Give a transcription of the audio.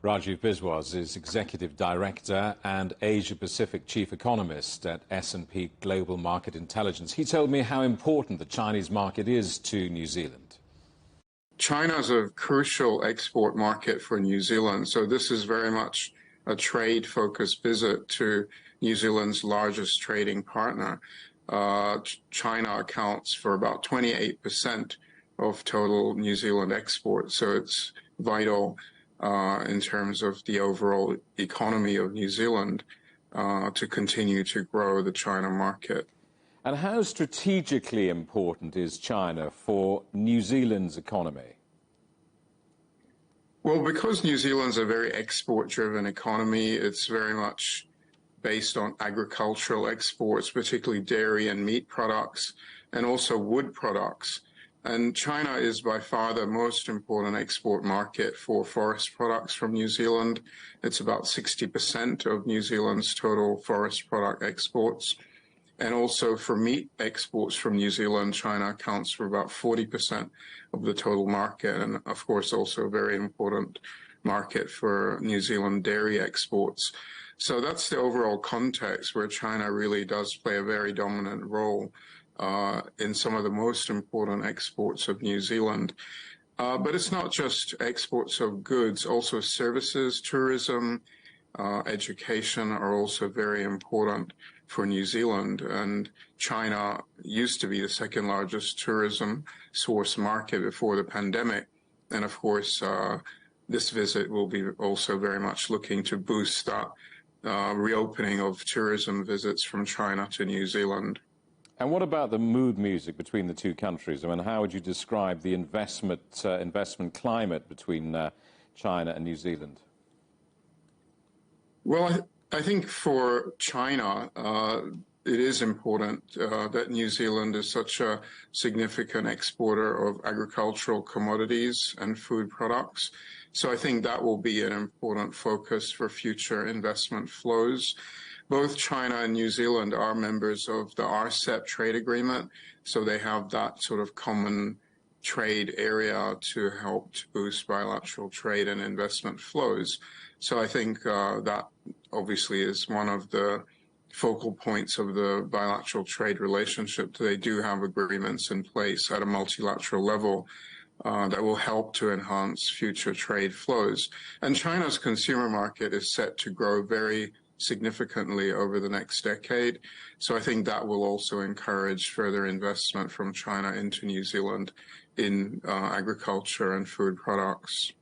Rajiv Biswas is Executive Director and Asia-Pacific Chief Economist at S&P Global Market Intelligence. He told me how important the Chinese market is to New Zealand. China is a crucial export market for New Zealand, so this is very much a trade-focused visit to New Zealand's largest trading partner. China accounts for about 28% of total New Zealand exports, so it's vital in terms of the overall economy of New Zealand to continue to grow the China market. And how strategically important is China for New Zealand's economy? Well, because New Zealand's a very export-driven economy, it's very much based on agricultural exports, particularly dairy and meat products, and also wood products. And China is by far the most important export market for forest products from New Zealand. It's about 60% of New Zealand's total forest product exports. And also for meat exports from New Zealand, China accounts for about 40% of the total market. And of course, also a very important market for New Zealand dairy exports. So that's the overall context where China really does play a very dominant role in some of the most important exports of New Zealand. But it's not just exports of goods, also services, tourism, education are also very important for New Zealand. And China used to be the second largest tourism source market before the pandemic. And of course, this visit will be also very much looking to boost that reopening of tourism visits from China to New Zealand. And what about the mood music between the two countries? I mean, how would you describe the investment climate between China and New Zealand? Well, I think for China, it is important that New Zealand is such a significant exporter of agricultural commodities and food products. So I think that will be an important focus for future investment flows. Both China and New Zealand are members of the RCEP trade agreement, so they have that sort of common trade area to help to boost bilateral trade and investment flows. So I think that obviously is one of the focal points of the bilateral trade relationship. They do have agreements in place at a multilateral level that will help to enhance future trade flows. And China's consumer market is set to grow very significantly over the next decade. So I think that will also encourage further investment from China into New Zealand in agriculture and food products.